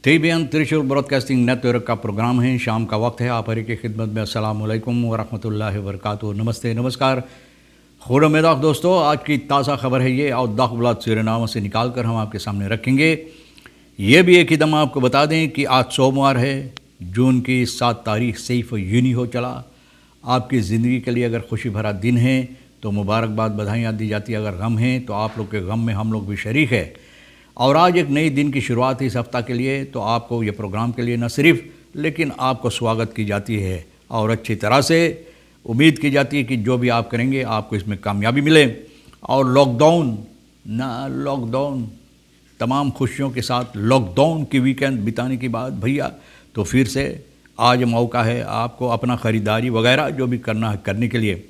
TBN त्रिशूल broadcasting network का programme है। शाम का वक्त है। आप हरी की खिदमत में अस्सलाम वालेकुम व रहमतुल्लाहि व बरकातुहू। नमस्ते, नमस्कार, खुरमेदाख दोस्तों। आज की ताज़ा खबर है ये, और दाखबलात सिरनामा से निकाल कर हम आपके सामने रखेंगे। ये भी एक ही दम आपको बता दें कि आज सोमवार है, जून की 7 तारीख सैफ यूनी हो चला। आपकी ज़िंदगी के लिए अगर खुशी भरा दिन है तो मुबारकबाद, बधाइयाँ दी जाती है। अगर गम है तो आप लोग के गम में हम लोग भी शरीक है। और आज एक नई दिन की शुरुआत है इस हफ्ता के लिए, तो आपको ये प्रोग्राम के लिए न सिर्फ लेकिन आपको स्वागत की जाती है और अच्छी तरह से उम्मीद की जाती है कि जो भी आप करेंगे आपको इसमें कामयाबी मिले। और लॉकडाउन तमाम खुशियों के साथ लॉकडाउन की वीकेंड बिताने के बाद भैया तो फिर से आज मौका है आपको अपना ख़रीदारी वगैरह जो भी करना है करने के लिए।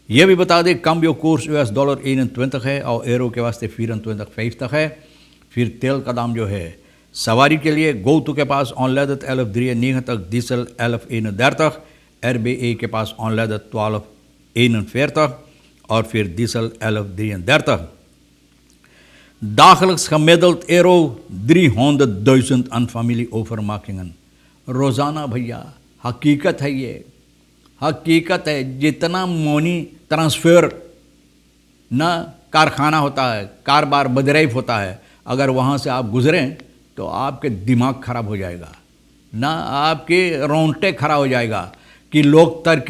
ये भी बता दें कम कोर्स $1 21 है और एरो के वास्ते 24,50 है। फिर तेल का दाम जो है सवारी के लिए गोतु के पास ऑनलेदत 11,93 डीजल 11,31 RBA के पास ऑनलेदत 12,41 और फिर diesel 11,33 dagelijks gemiddeld €300,000 aan familieovermakingen। रोज़ाना भैया हकीकत है, ये हकीकत है। जितना मनी ट्रांसफ़र ना कारखाना होता है, कारोबार बदरैफ होता है, अगर वहाँ से आप गुज़रें तो आपके दिमाग ख़राब हो जाएगा ना, आपके रोंगटे खड़ा हो जाएगा कि लोग तर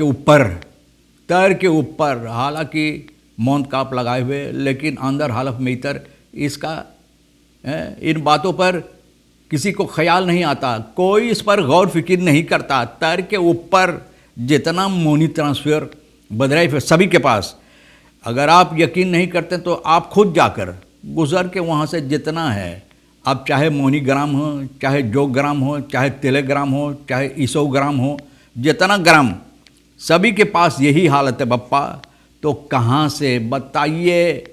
के ऊपर हालांकि मौत काप लगाए हुए, लेकिन अंदर हालत में इतर इसका इन बातों पर किसी को ख्याल नहीं आता, कोई इस पर गौर फिक्र नहीं करता। तर के ऊपर जितना मनी ट्रांसफ़र बदरैफ है सभी के पास, अगर आप यकीन नहीं करते तो आप खुद जाकर गुज़र के वहाँ से जितना है, अब चाहे मोनीग्राम हो, चाहे जोग्राम हो, चाहे टेलीग्राम हो, चाहे 100 ग्राम हो, जितना ग्राम सभी के पास यही हालत है बप्पा। तो कहाँ से बताइए?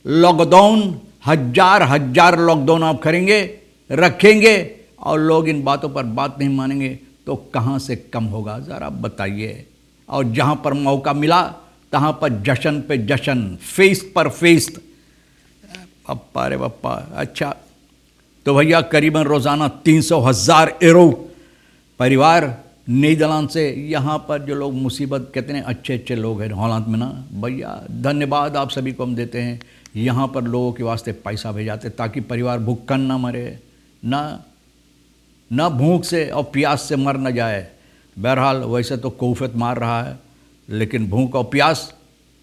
लॉकडाउन हजार लॉकडाउन आप करेंगे रखेंगे और लोग इन बातों पर बात नहीं मानेंगे तो कहाँ से कम होगा, ज़रा बताइए। और जहाँ पर मौका मिला तहाँ पर जश्न पे जश्न, फेस्ट पर फेस्ट। पप्पा रे पप्पा। अच्छा, तो भैया करीबन रोज़ाना 300,000 यूरो परिवार नीदरलैंड से यहाँ पर जो लोग मुसीबत कहते हैं, अच्छे लोग हैं हॉलैंड में ना भैया, धन्यवाद आप सभी को हम देते हैं। यहाँ पर लोगों के वास्ते पैसा भेजाते ताकि परिवार भूखन ना मरे, ना भूख से और प्यास से मर न जाए। बहरहाल वैसे तो कोफत मार रहा है, लेकिन भूख और प्यास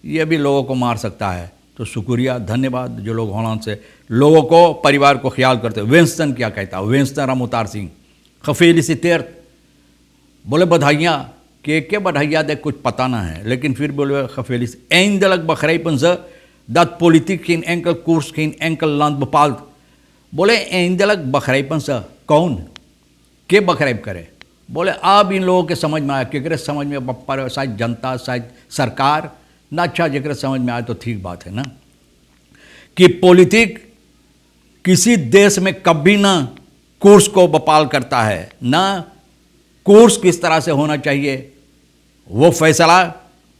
ये भी लोगों को मार सकता है। तो शुक्रिया, धन्यवाद जो लोग होलैंड से लोगों को, परिवार को ख्याल करते हैं। विंस्टन क्या कहता है? विंस्टन रामोतार सिंह खफेलिसिटेर बोले बधाइयाँ के बधाइयाँ दे, कुछ पता ना है, लेकिन फिर बोले खफेलिस eindelijk begrijpen ze dat politiek geen enkel koers, geen enkel land bepaalt। बोले eindelijk begrijpen ze, कौन के बखरैब करे? बोले अब इन लोगों के समझ में आया, केकरे समझ में पप्पा, शायद जनता, शायद सरकार ना। अच्छा, जेकर समझ में आए तो ठीक बात है ना, कि पॉलिटिक किसी देश में कभी ना कोर्स को बपाल करता है, ना कोर्स किस तरह से होना चाहिए वो फैसला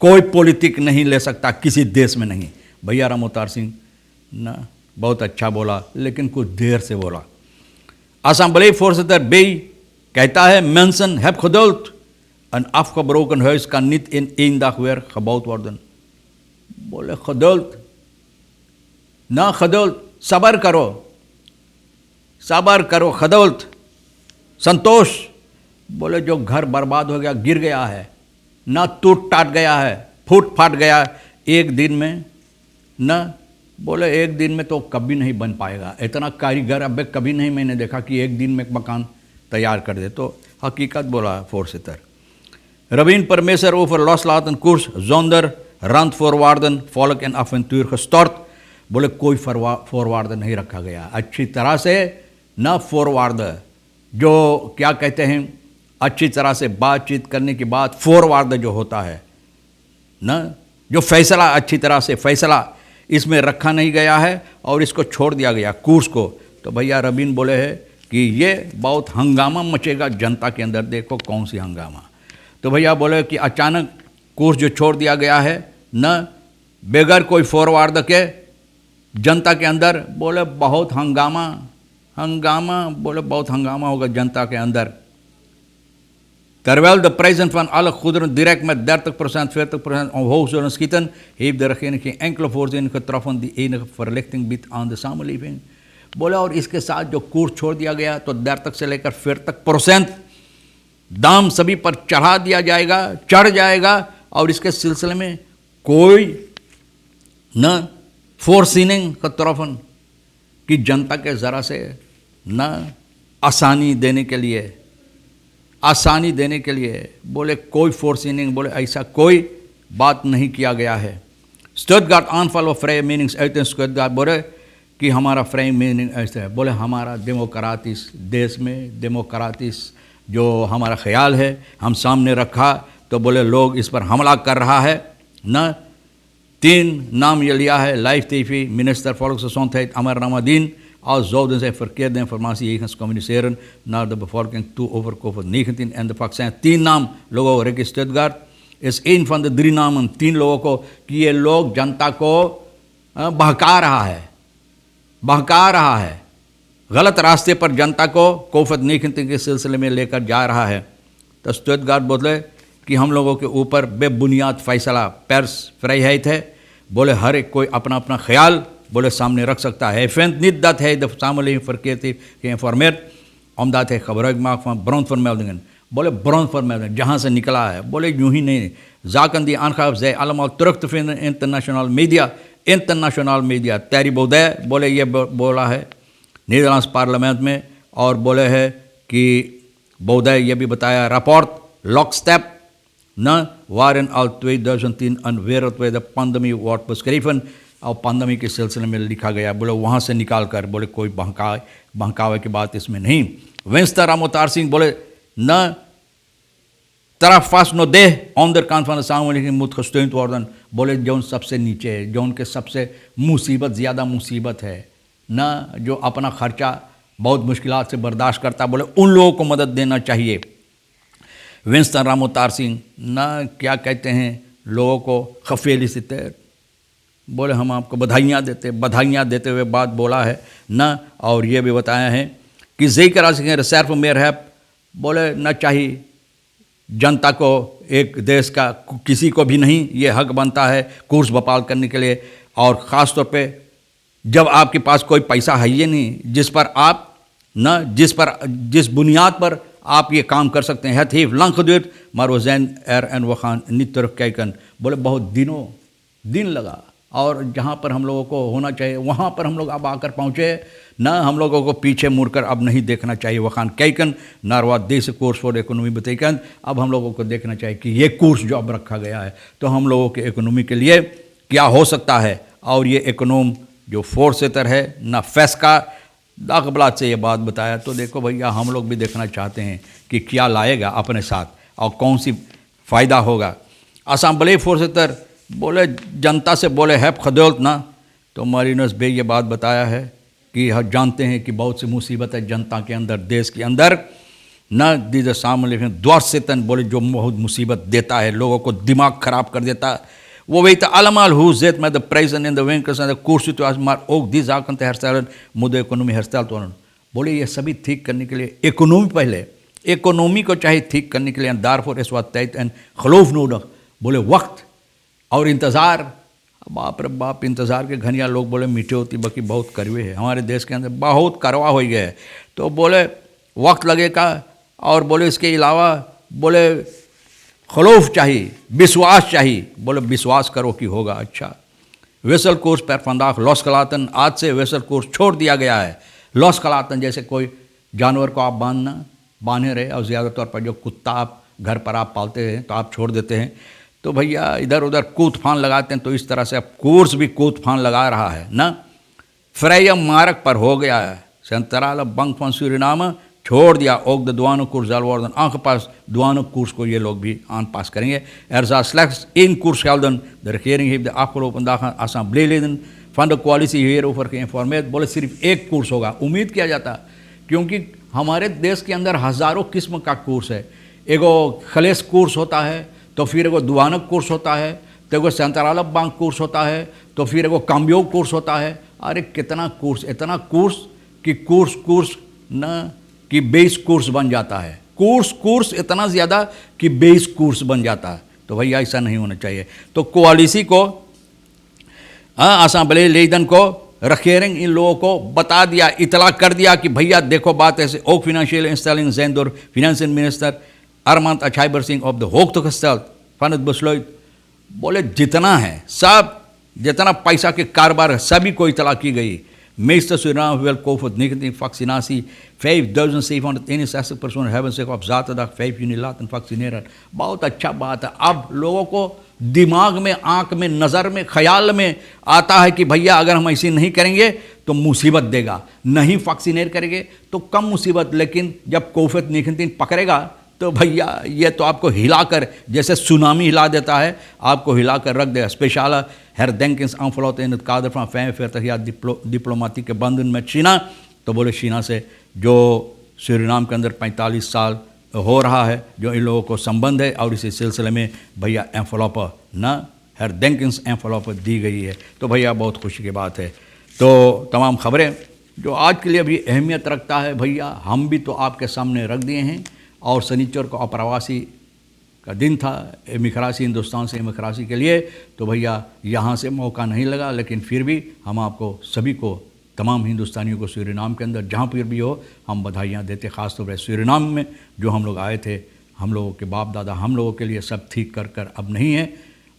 कोई पॉलिटिक नहीं ले सकता, किसी देश में नहीं। भैया रामोतार सिंह ना बहुत अच्छा बोला, लेकिन कुछ देर से बोला। असम्बली voorzitter B कहता है mensen heb geduld, een afgebroken huis kan niet in 1 dag weer gebouwd worden। बोले खदौलत ना, खदौलत सबर करो खदौलत, संतोष। बोले जो घर बर्बाद हो गया, गिर गया है ना, टूट टाट गया है, फूट फाट गया एक दिन में ना, बोले एक दिन में तो कभी नहीं बन पाएगा। इतना कारीगर अब कभी नहीं मैंने देखा कि एक दिन में एक मकान तैयार कर दे। तो हकीकत बोला voorzitter। Rabin Permeser over loslaten koers zonder randvoorwaarden volk en avontuur gestort। बोले कोई फॉरवार्ड नहीं रखा गया अच्छी तरह से, ना फॉरवार्ड जो क्या कहते हैं, अच्छी तरह से बातचीत करने के बाद फॉरवार्ड जो होता है ना, जो फैसला अच्छी तरह से फैसला इसमें रखा नहीं गया है और इसको छोड़ दिया गया कोर्स को। तो भैया रबीन बोले है कि ये बहुत हंगामा मचेगा जनता के अंदर। देखो कौन सी हंगामा। तो भैया बोले कि अचानक कोर्स जो छोड़ दिया गया है न, बगैर कोई फॉरवार्ड के जनता के अंदर, बोले बहुत हंगामा हंगामा, बोले बहुत हंगामा होगा जनता के अंदर। Terwijl de prijzen van alle goederen direct met 30%, 40% omhoog zullen schieten, heeft de regering geen enkele voorziening getroffen die enige verlichting biedt aan de samenleving. बोले और इसके साथ जो कोर्स छोड़ दिया गया तो 30 से लेकर 40% दाम सभी पर चढ़ा दिया जाएगा, चढ़ जाएगा, और इसके सिलसिले में कोई न फोर्सिंग कतरफन कि जनता के ज़रा से न आसानी देने के लिए बोले कोई फोर्सिंग, बोले ऐसा कोई बात नहीं किया गया है। स्टुटगार्ट आनफॉल ऑफ फ्राई मीनिंग्स ऐसे स्टुटगार्ट बोले कि हमारा फ्राई मीनिंग ऐसे है, बोले हमारा डेमोक्रातिस देश में डेमोक्रातिस जो हमारा ख्याल है हम सामने रखा, तो बोले लोग इस पर हमला कर रहा है न। 3 नाम ये लिया है, Lijf TV, minister Volksgezondheid Amar Ramadan, als zouden zij verkeerde informatie jegens communiceren naar de bevolking toe over COVID-19 en de vaccin। 10 नाम लोगों को, रिकी स्टुटगार्ट इस एक van de 3 नाम 3 लोगों को कि ये लोग जनता को बहका रहा है, गलत रास्ते पर जनता को COVID-19 के सिलसिले में लेकर जा रहा है। तो स्टुटगार्ट बोले कि हम लोगों के ऊपर बेबुनियाद फैसला, पर्स vrijheid है, बोले हर एक कोई अपना अपना ख्याल बोले सामने रख सकता है। vindt niet dat hij de samenleving verkeerd heeft geïnformeerd, omdat hij gebruik maakt van bronvermeldingen। बोले bronvermeldingen जहाँ से निकला है, बोले यूं ही नहीं, zaken die aangaven zij allemaal terug te vinden internationaal media। Thierry Baudet बोले ये बोला है नीदरलैंड्स पार्लियामेंट में, और बोले है कि Baudet ये भी बताया rapport Lockstep न waarin al 2010 een wereldwijde pandemie wordt beschreven, और pandemie के सिलसिले में लिखा गया, बोले वहाँ से निकाल कर, बोले कोई बहकावे की बात इसमें नहीं। Winston Ramotarsing बोले न तरफ vast no de onderkant van de samenleving moet gesteund worden, बोले जो सबसे नीचे है, जो उनके सबसे ज़्यादा मुसीबत है न, जो अपना खर्चा बहुत मुश्किलात से बर्दाश्त करता, बोले उन लोगों को मदद देना चाहिए। विंस्टन रामोतारसिंह न क्या कहते हैं लोगों को खफेली से तैर, बोले हम आपको बधाइयाँ देते हुए बात बोला है न, और ये भी बताया है कि ज़िक्र सिंह रिसर्फ मेयर है, बोले न चाहिए जनता को, एक देश का किसी को भी नहीं ये हक बनता है कोर्स बहाल करने के लिए, और ख़ास तौर पे जब आपके पास कोई पैसा है ही नहीं जिस बुनियाद पर आप ये काम कर सकते हैं। Het heeft lang geduurd, maar we zijn en we gaan niet terugkijken। बोले बहुत दिन लगा, और जहाँ पर हम लोगों को होना चाहिए वहाँ पर हम लोग अब आकर पहुँचे न, हम लोगों को पीछे मुड़कर अब नहीं देखना चाहिए। वखान कैकन नारवा देश कोर्स फॉर इकोनॉमी बताइकन, अब हम लोगों को देखना चाहिए कि ये कोर्स जो अब रखा गया है तो हम लोगों के इकोनॉमी के लिए क्या हो सकता है। और ये इकोनॉम जो फोर्सेटर है न फेस्का दाखबलात से ये बात बताया, तो देखो भैया हम लोग भी देखना चाहते हैं कि क्या लाएगा अपने साथ और कौन सी फ़ायदा होगा। असम्बली फोर्सेटर बोले जनता से बोले हैप खदौलत ना, तो मरीनस बे ये बात बताया है कि हम जानते हैं कि बहुत सी मुसीबत है जनता के अंदर, देश के अंदर न, दीज सामने द्वार से तन, बोले जो बहुत मुसीबत देता है, लोगों को दिमाग ख़राब कर देता है। We weten allemaal hoe zit met de prijzen in de winkels en de koerssituatie, maar ook die zaken te herstellen moet de economie hersteld worden। बोले ये सभी ठीक करने के लिए इकोनॉमी को चाहिए ठीक करने के लिए, en daarvoor is wat tijd en geloof nodig। बोले वक्त और इंतज़ार, बाप रे बाप, इंतज़ार के घनिया लोग बोले मीठे होती बाकी बहुत कड़वे है, हमारे देश के अंदर बहुत कड़वा हो गया है, तो बोले वक्त लगेगा। और बोले इसके अलावा बोले खलौफ चाहिए, विश्वास चाहिए, बोले विश्वास करो कि होगा अच्छा। वेसल कोर्स पर फंदाख लॉस कलातन, आज से वेसल कोर्स छोड़ दिया गया है। लॉस कलातन जैसे कोई जानवर को आप बांधे रहे, और ज़्यादा तौर पर जो कुत्ता आप घर पर आप पालते हैं तो आप छोड़ देते हैं, तो भैया इधर उधर कूद फान लगाते हैं, तो इस तरह से अब कोर्स भी कूद फान लगा रहा है ना। फ्रेयम मार्ग पर हो गया है, सेंतराल बंक फन सूरीनाम छोड़ दिया, ओक द दुआनो कोर्स जालवर्दन आंख पास दुआनो कोर्स को ये लोग भी आन पास करेंगे। एरजा स्लैक्स इन course gelden, de regering heeft de afgelopen dagen assembleeleden van de coalitie hierover geïnformeerd, बोले सिर्फ एक कोर्स होगा। उम्मीद किया जाता क्योंकि हमारे देश के अंदर हज़ारों किस्म का कोर्स है, एगो खलेस कोर्स होता है, तो फिर एगो दुआनक कोर्स होता है, तो एगो सेंतराल बैंक कोर्स होता है, तो फिर एगो काम्बियो कोर्स होता है। अरे कितना कोर्स, इतना कोर्स कि कोर्स न कि बेस कोर्स बन जाता है, कोर्स इतना ज़्यादा कि बेस कोर्स बन जाता है। तो भैया ऐसा नहीं होना चाहिए। तो कोaliसी को असेंबली लीडर को रखेरिंग इन लोगों को बता दिया, इतला कर दिया कि भैया देखो बात ऐसे। ओक फिनेंशियल इंस्टेलिंग जेंदर फिनेंशियल मिनिस्टर अरमांत अछाइबर सिंह ऑफ द होक तो फनत बसलोई बोले जितना है सब, जितना पैसा के कारोबार है सभी को इतला की गई। Meester Suriname wil COVID-19 vaccinatie 5.761 personen hebben zich op zaterdag 5 juni laten vaccineren। बहुत अच्छा बात है। अब लोगों को दिमाग में, आंख में, नज़र में, ख्याल में आता है कि भैया अगर हम ऐसे नहीं करेंगे तो मुसीबत देगा, नहीं वैक्सीनेट करेंगे तो कम मुसीबत। लेकिन जब कोविड-19 पकड़ेगा तो भैया ये तो आपको हिलाकर, जैसे सुनामी हिला देता है, आपको हिलाकर रख देगा। Special herdenkings aanvloot in het kader van 45 jaar diplomatieke banden met China। तो बोले चीना से जो सूरीनाम के अंदर 45 साल हो रहा है जो इन लोगों को संबंध है, और इसी सिलसिले में भैया एम्फोलॉप न herdenkings एम्फोलॉप दी गई है। तो भैया बहुत खुशी की बात है। तो तमाम खबरें जो आज के लिए भी अहमियत रखता है भैया, हम भी तो आपके सामने रख दिए हैं। और शनिचर को अप्रवासी का दिन था, इमिग्रेसी, हिंदुस्तान से इमिग्रेसी के लिए। तो भैया यहाँ से मौका नहीं लगा, लेकिन फिर भी हम आपको सभी को, तमाम हिंदुस्तानियों को सूरीनाम के अंदर जहाँ पर भी हो हम बधाइयाँ देते। ख़ासतौर पर सूरीनाम में जो हम लोग आए थे, हम लोगों के बाप दादा हम लोगों के लिए सब ठीक कर अब नहीं है,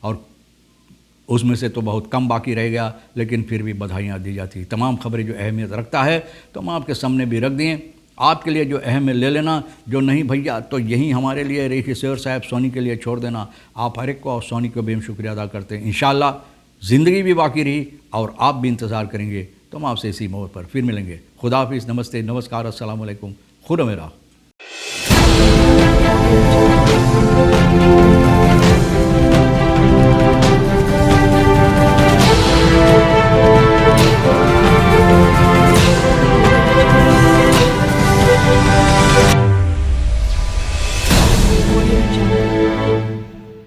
और उसमें से तो बहुत कम बाकी रह गया, लेकिन फिर भी बधाइयाँ दी जाती। तमाम खबरें जो अहमियत रखता है तो हम आपके सामने भी रख दिए। आपके लिए जो अहम है ले लेना, जो नहीं भैया तो यही हमारे लिए रहीशेर साहब सोनी के लिए छोड़ देना। आप हर एक को और सोनी को भी हम शुक्रिया अदा करते हैं। इंशाल्लाह ज़िंदगी भी बाकी रही और आप भी इंतज़ार करेंगे, तो हम आपसे इसी मोड़ पर फिर मिलेंगे। खुदा हाफिज़, नमस्ते, नमस्कार, अस्सलाम वालेकुम, खुदा मेरा।